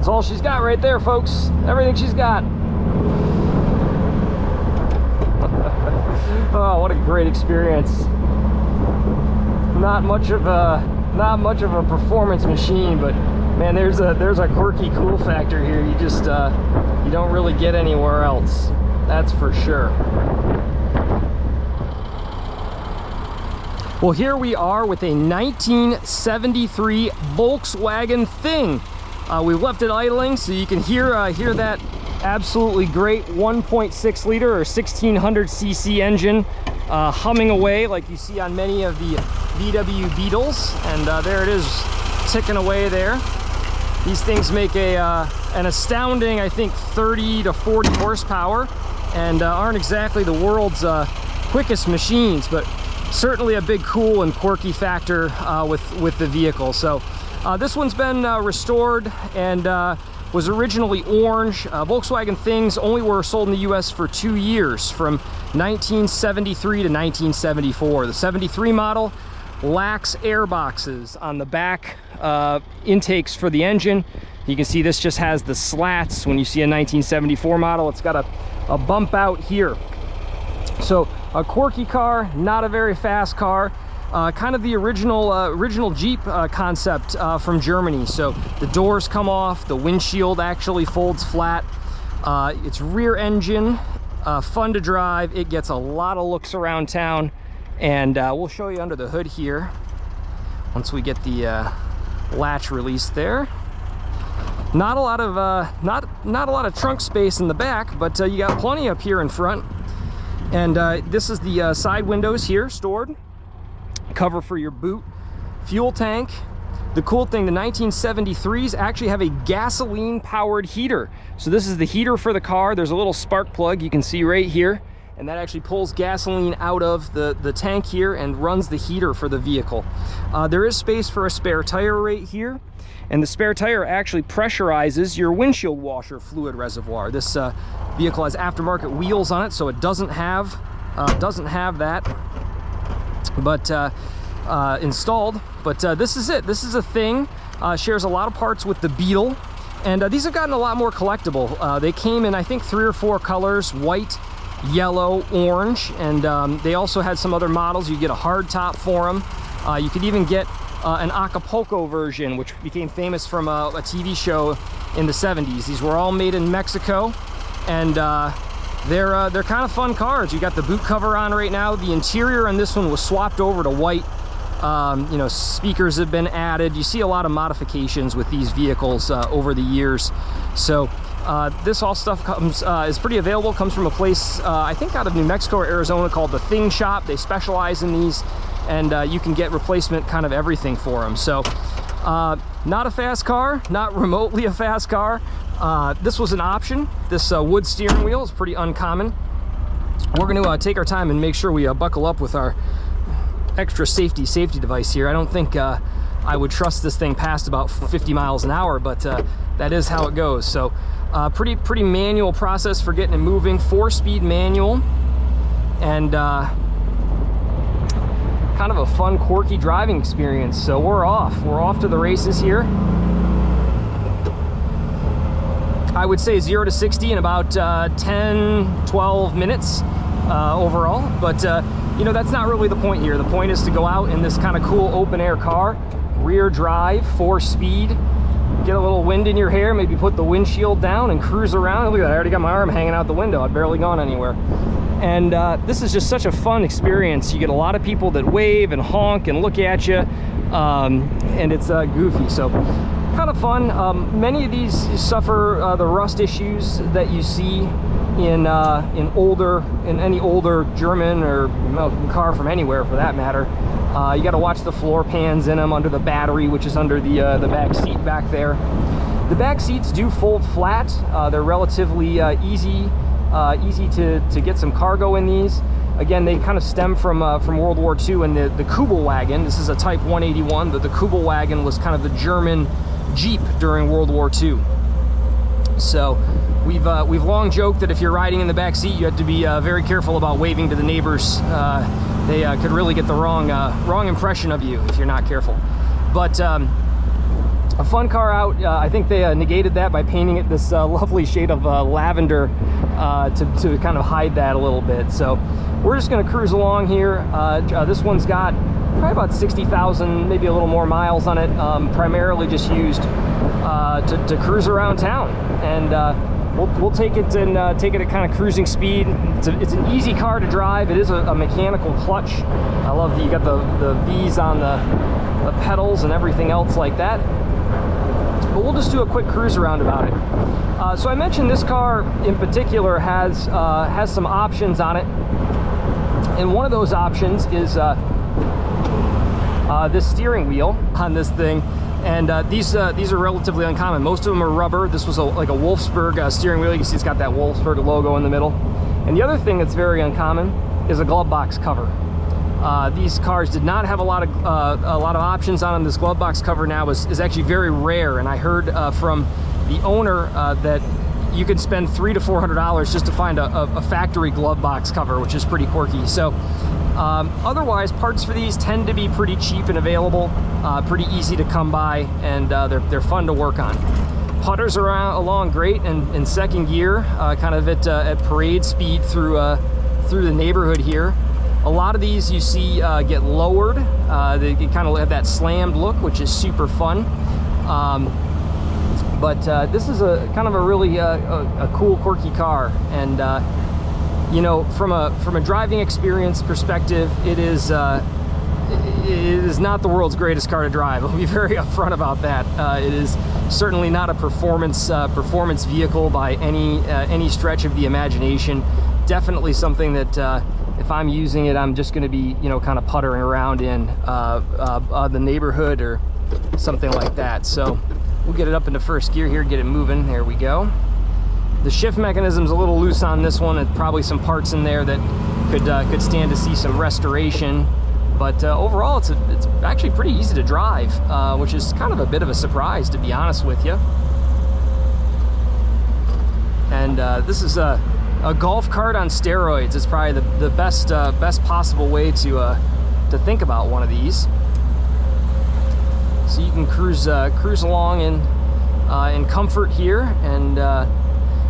That's all she's got right there, folks. Everything she's got. Oh, what a great experience. Not much of a performance machine, but man, there's a quirky cool factor here. You just you don't really get anywhere else. That's for sure. Well, here we are with a 1973 Volkswagen Thing. We left it idling so you can hear that absolutely great 1.6 liter or 1600 cc engine humming away like you see on many of the VW Beetles, and there it is ticking away there. These things make an astounding, I think, 30 to 40 horsepower, and aren't exactly the world's quickest machines, but certainly a big cool and quirky factor with the vehicle. So this one's been restored and was originally orange. Volkswagen Things only were sold in the US for 2 years, from 1973 to 1974. The 73 model lacks air boxes on the back intakes for the engine. You can see this just has the slats. When you see a 1974 model, it's got a bump out here. So a quirky car, not a very fast car. Kind of the original Jeep concept from Germany. So the doors come off, the windshield actually folds flat. It's rear engine, fun to drive. It gets a lot of looks around town, and we'll show you under the hood here once we get the latch released there. Not a lot of not a lot of trunk space in the back, but you got plenty up here in front. And this is the side windows here stored. Cover for your boot, fuel tank. The cool thing, the 1973s actually have a gasoline powered heater. So this is the heater for the car. There's a little spark plug you can see right here, and that actually pulls gasoline out of the tank here and runs the heater for the vehicle. There is space for a spare tire right here, and the spare tire actually pressurizes your windshield washer fluid reservoir. This vehicle has aftermarket wheels on it, so it doesn't have that but installed. But this is it. This is a Thing. Shares a lot of parts with the Beetle, and these have gotten a lot more collectible. They came in, I think, 3 or 4 colors: white, yellow, orange, and they also had some other models. You get a hard top for them. You could even get an Acapulco version, which became famous from a TV show in the 70s. These were all made in Mexico, and they're kind of fun cars. You got the boot cover on right now. The interior on this one was swapped over to white. You know, speakers have been added. You see a lot of modifications with these vehicles over the years. So this all stuff comes is pretty available. Comes from a place I think out of New Mexico or Arizona called the Thing Shop. They specialize in these, and you can get replacement kind of everything for them. So not a fast car, not remotely a fast car. This was an option. This wood steering wheel is pretty uncommon. We're going to take our time and make sure we buckle up with our extra safety device here. I don't think I would trust this thing past about 50 miles an hour, but that is how it goes. So pretty manual process for getting it moving. 4-speed manual, and kind of a fun, quirky driving experience. So we're off to the races here. I would say 0 to 60 in about 10-12 minutes overall, but you know, that's not really the point here. The point is to go out in this kind of cool open air car, rear drive, 4-speed, get a little wind in your hair, maybe put the windshield down and cruise around. Look at that, I already got my arm hanging out the window. I've barely gone anywhere. And this is just such a fun experience. You get a lot of people that wave and honk and look at you, and it's goofy. So kind of fun. Many of these suffer the rust issues that you see in any older German or car from anywhere for that matter. You got to watch the floor pans in them under the battery, which is under the back seat back there. The back seats do fold flat. They're relatively easy to get some cargo in these. Again, they kind of stem from World War II, and the Kubelwagen. This is a Type 181, but the Kubelwagen was kind of the German Jeep during World War II. So we've long joked that if you're riding in the back seat, you have to be very careful about waving to the neighbors. They could really get the wrong impression of you if you're not careful. But A fun car out. I think they negated that by painting it this lovely shade of lavender to kind of hide that a little bit. So we're just going to cruise along here. This one's got probably about 60,000, maybe a little more miles on it. Primarily just used to cruise around town, and we'll take it and take it at kind of cruising speed. It's an easy car to drive. It is a mechanical clutch. I love that you got the V's on the pedals and everything else like that. But we'll just do a quick cruise around about it. So I mentioned this car in particular has some options on it, and one of those options is this steering wheel on this thing. And these are relatively uncommon. Most of them are rubber. This was like a Wolfsburg steering wheel. You can see it's got that Wolfsburg logo in the middle. And the other thing that's very uncommon is a glove box cover. These cars did not have a lot of options on them. This glove box cover now is actually very rare, and I heard from the owner that you can spend $300 to $400 just to find a factory glove box cover, which is pretty quirky. So otherwise, parts for these tend to be pretty cheap and available, pretty easy to come by, and they're fun to work on. Putters are along great in second gear, kind of at parade speed through the neighborhood here. A lot of these you see get lowered. They kind of have that slammed look, which is super fun. But this is a kind of a really a cool, quirky car, and you know, from a driving experience perspective, it is not the world's greatest car to drive. I'll be very upfront about that. It is certainly not a performance vehicle by any stretch of the imagination. Definitely something that if I'm using it, I'm just going to be, you know, kind of puttering around in the neighborhood or something like that. So we'll get it up into first gear here, get it moving. There we go. The shift mechanism's a little loose on this one, and probably some parts in there that could stand to see some restoration. But overall, it's actually pretty easy to drive, which is kind of a bit of a surprise, to be honest with you. And this is a golf cart on steroids. It's probably the best possible way to think about one of these. So you can cruise along in comfort here, and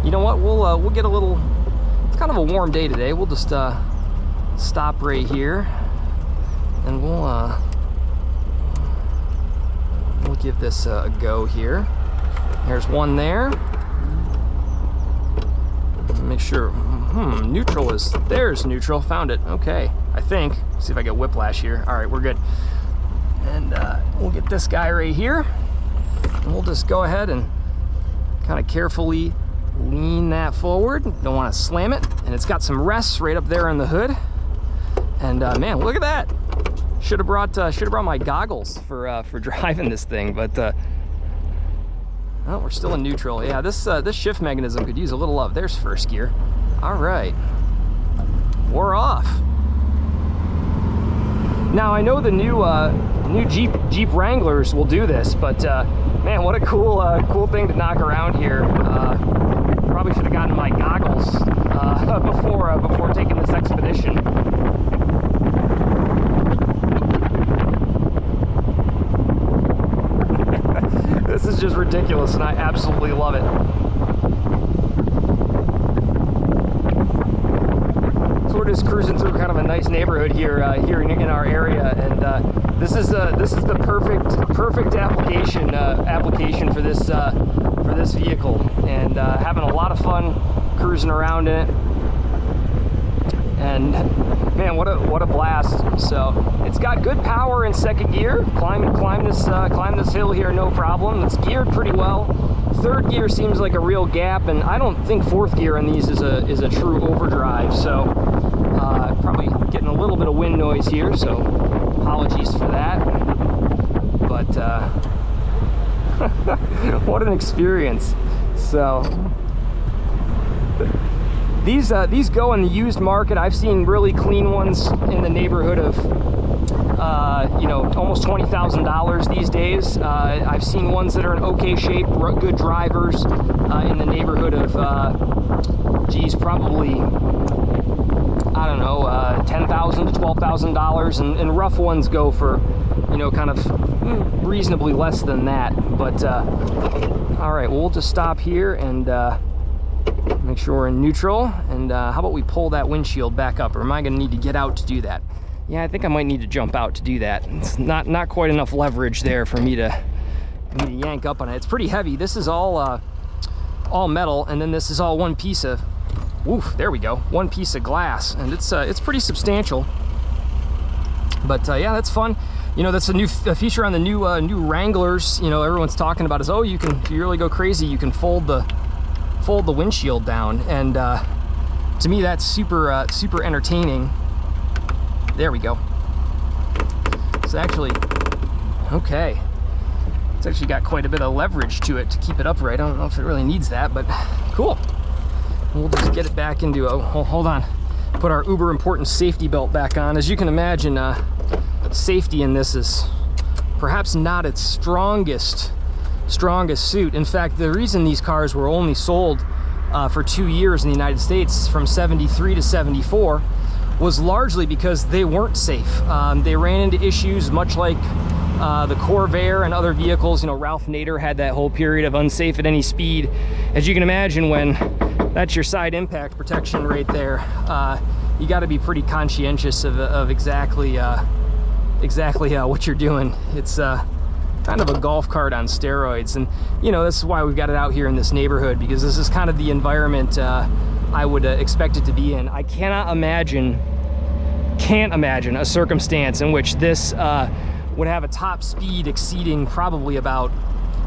you know what? We'll get a little. It's kind of a warm day today. We'll just stop right here, and we'll give this a go here. There's one there. Make sure. Neutral is. There's neutral. Found it. Okay. I think. See if I get whiplash here. All right, we're good. And we'll get this guy right here, and we'll just go ahead and kind of carefully lean that forward. Don't want to slam it, and it's got some rests right up there on the hood. And man, look at that! Should have brought my goggles for driving this thing, but oh, we're still in neutral. Yeah, this shift mechanism could use a little love. There's first gear. All right, we're off. Now I know the new Jeep Wranglers will do this, but man, what a cool thing to knock around here. Probably should have gotten my goggles before taking this expedition. This is just ridiculous, and I absolutely love it. So we're just cruising through kind of a nice neighborhood here in our area, and this is the perfect application for this vehicle, and having a lot of fun cruising around in it. And man, what a blast! So it's got good power in second gear. Climb this hill here, no problem. It's geared pretty well. Third gear seems like a real gap, and I don't think fourth gear in these is a true overdrive. So probably getting a little bit of wind noise here, so apologies for that. But what an experience! So these go in the used market. I've seen really clean ones in the neighborhood of you know, almost $20,000 these days. I've seen ones that are in okay shape, good drivers, in the neighborhood of geez, probably, I don't know, $10,000 to $12,000, and rough ones go for, you know, kind of reasonably less than that. But all right, well, we'll just stop here and make sure we're in neutral. And how about we pull that windshield back up, or am I going to need to get out to do that? Yeah, I think I might need to jump out to do that. It's not quite enough leverage there for me to yank up on it. It's pretty heavy. This is all metal, and then this is all one piece of, oof, there we go, one piece of glass, and it's pretty substantial. But yeah, that's fun. You know, that's a new feature on the new Wranglers. You know, everyone's talking about is, oh, you can, if you really go crazy, you can fold the windshield down, and to me that's super super entertaining. There we go. It's actually okay. It's actually got quite a bit of leverage to it to keep it upright. I don't know if it really needs that, but cool. We'll just get it back into, oh, hold on. Put our uber important safety belt back on. As you can imagine, safety in this is perhaps not its strongest suit. In fact, the reason these cars were only sold for 2 years in the United States, from 73 to 74, was largely because they weren't safe. They ran into issues much like the Corvair and other vehicles. You know, Ralph Nader had that whole period of unsafe at any speed. As you can imagine, when that's your side impact protection right there, you got to be pretty conscientious of exactly what you're doing. It's kind of a golf cart on steroids, and you know, this is why we've got it out here in this neighborhood, because this is kind of the environment I would expect it to be in. I can't imagine a circumstance in which this would have a top speed exceeding probably about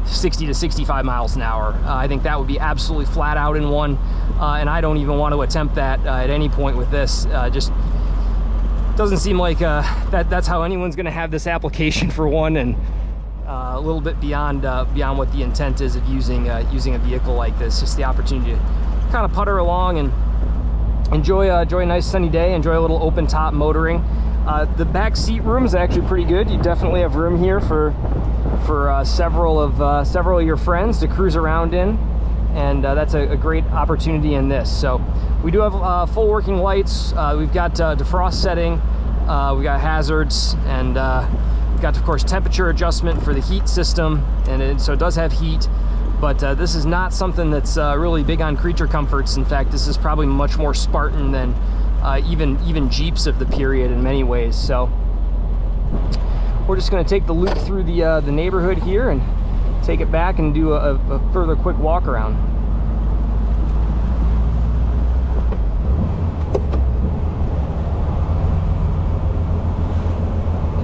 60 to 65 miles an hour. I think that would be absolutely flat out in one, and I don't even want to attempt that at any point with this. Just doesn't seem like that's how anyone's going to have this application for one, and a little bit beyond what the intent is of using a vehicle like this. Just the opportunity to kind of putter along and enjoy a nice sunny day, enjoy a little open top motoring. The back seat room is actually pretty good. You definitely have room here for several of your friends to cruise around in, and that's a great opportunity in this. So we do have full working lights. We've got defrost setting, we've got hazards, and we've got, of course, temperature adjustment for the heat system, and so it does have heat. But this is not something that's really big on creature comforts. In fact, this is probably much more Spartan than even Jeeps of the period in many ways. So we're just going to take the loop through the neighborhood here and take it back and do a further quick walk around.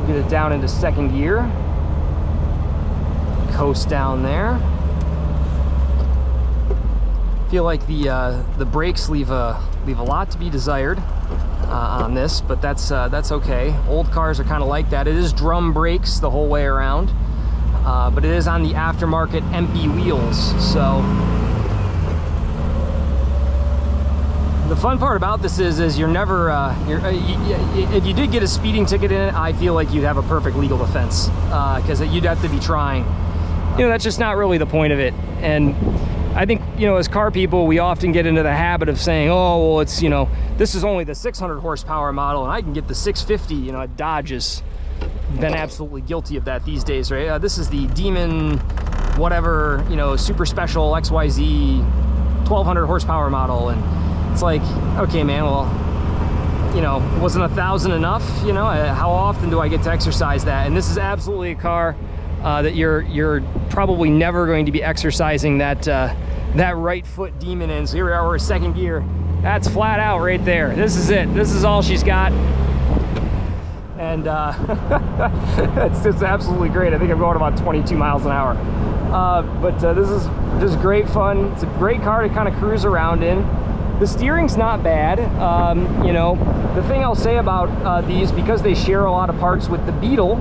Get it down into second gear. Coast down there. Feel like the brakes leave a lot to be desired on this, but that's okay. Old cars are kind of like that. It is drum brakes the whole way around, but it is on the aftermarket Empi wheels. So the fun part about this is you're never if you did get a speeding ticket in it, I feel like you'd have a perfect legal defense, because you'd have to be trying. You know, that's just not really the point of it. And I think, you know, as car people, we often get into the habit of saying, oh, well, it's, you know, this is only the 600 horsepower model and I can get the 650. You know, Dodge has been absolutely guilty of that these days, right? This is the Demon, whatever, you know, super special XYZ 1200 horsepower model. And it's like, okay, man, well, you know, wasn't 1,000 enough? You know, how often do I get to exercise that? And this is absolutely a car that you're probably never going to be exercising that right foot demon in. So here we are, we're in second gear. That's flat out right there. This is it. This is all she's got. And it's just absolutely great. I think I'm going about 22 miles an hour. But this is just great fun. It's a great car to kind of cruise around in. The steering's not bad. You know, the thing I'll say about these, because they share a lot of parts with the Beetle,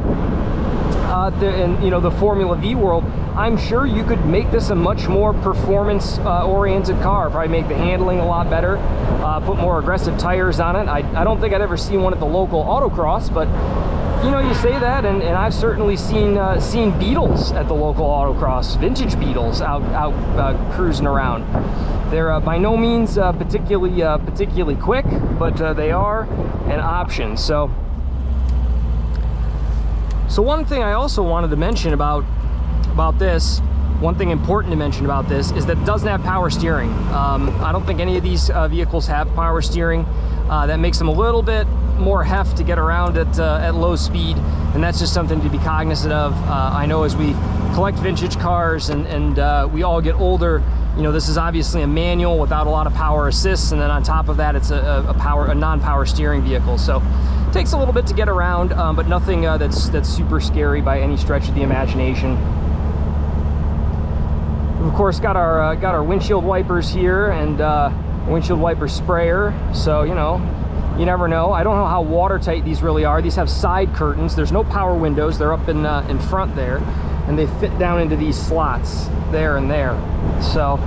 and you know, the Formula V world, I'm sure you could make this a much more performance oriented car. Probably make the handling a lot better, put more aggressive tires on it. I don't think I'd ever see one at the local autocross, but you know, you say that, and I've certainly seen Beetles at the local autocross, vintage Beetles out cruising around. They're by no means particularly quick, but they are an option. So one thing I also wanted to mention about this, one thing important to mention about this, is that it doesn't have power steering. I don't think any of these vehicles have power steering. That makes them a little bit more heft to get around at low speed, and that's just something to be cognizant of. I know as we collect vintage cars and we all get older, you know, this is obviously a manual without a lot of power assists, and then on top of that, it's a non-power steering vehicle. So it takes a little bit to get around, but nothing that's super scary by any stretch of the imagination. We've of course got our windshield wipers here and windshield wiper sprayer. So you know, you never know. I don't know how watertight these really are. These have side curtains. There's no power windows. They're up in front there, and they fit down into these slots there and there. So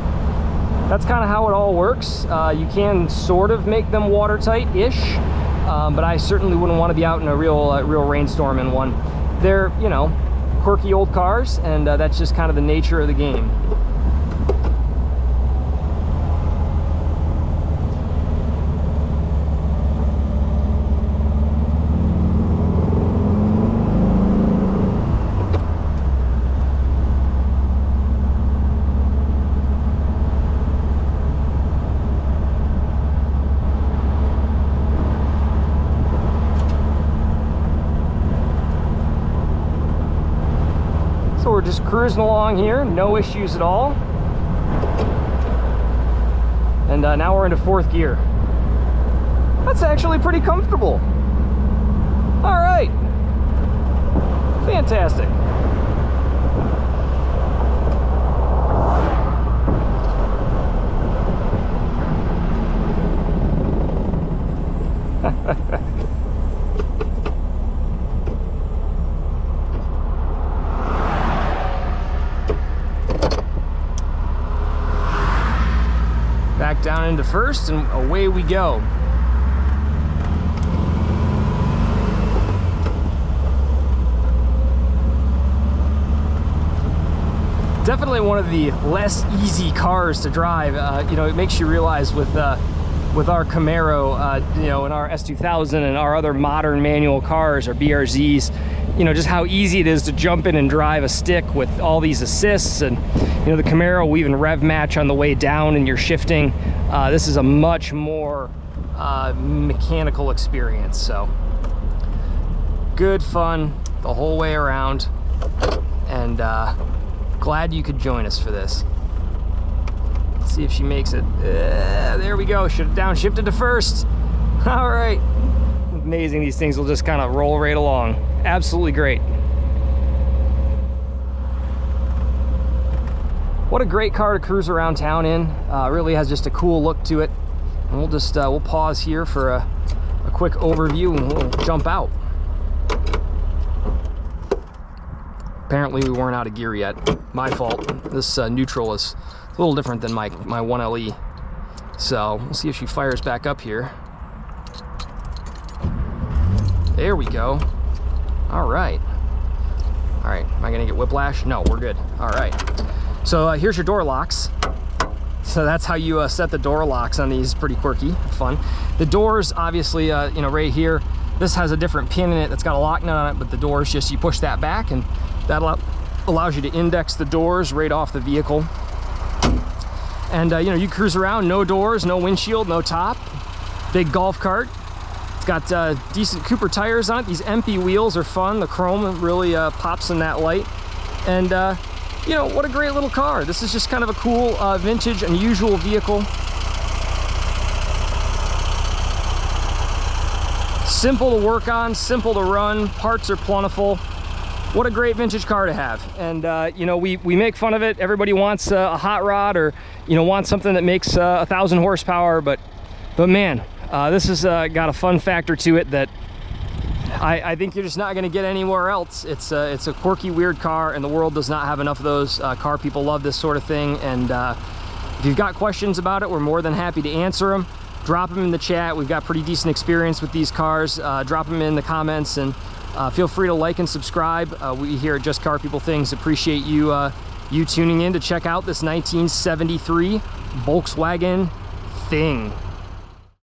that's kind of how it all works. You can sort of make them watertight-ish, but I certainly wouldn't want to be out in a real rainstorm in one. They're, you know, quirky old cars, and that's just kind of the nature of the game. We're just cruising along here, no issues at all. And now we're into fourth gear. That's actually pretty comfortable. All right, fantastic. Back down into first, and away we go. Definitely one of the less easy cars to drive. You know, it makes you realize with our Camaro, you know, and our S2000 and our other modern manual cars, our BRZs, you know, just how easy it is to jump in and drive a stick with all these assists. And you know, the Camaro will even rev match on the way down and you're shifting. This is a much more mechanical experience. So good fun the whole way around, and glad you could join us for this. Let's see if she makes it. There we go. Should have downshifted to first. All right. Amazing. These things will just kind of roll right along. Absolutely great. What a great car to cruise around town in. Really has just a cool look to it. And we'll just we'll pause here for a quick overview, and we'll jump out. Apparently we weren't out of gear yet. My fault. This neutral is a little different than my 1LE. So we'll see if she fires back up here. There we go. All right. All right, am I gonna get whiplash? No, we're good. All right. So here's your door locks. So that's how you set the door locks on these. Pretty quirky, fun. The doors, obviously, you know, right here, this has a different pin in it that's got a lock nut on it, but the doors, just you push that back, and that allows you to index the doors right off the vehicle. And you know, you cruise around, no doors, no windshield, no top. Big golf cart. It's got decent Cooper tires on it. These Empi wheels are fun. The chrome really pops in that light. And you know, what a great little car. This is just kind of a cool, vintage, unusual vehicle. Simple to work on, simple to run, parts are plentiful. What a great vintage car to have. And you know, we make fun of it. Everybody wants a hot rod, or you know, wants something that makes 1,000 horsepower, but man, this has got a fun factor to it that I think you're just not going to get anywhere else. It's a quirky, weird car, and the world does not have enough of those. Car people love this sort of thing, and if you've got questions about it, we're more than happy to answer them. Drop them in the chat. We've got pretty decent experience with these cars. Drop them in the comments, and Feel free to like and subscribe. We here at Just Car People Things appreciate you you tuning in to check out this 1973 Volkswagen Thing.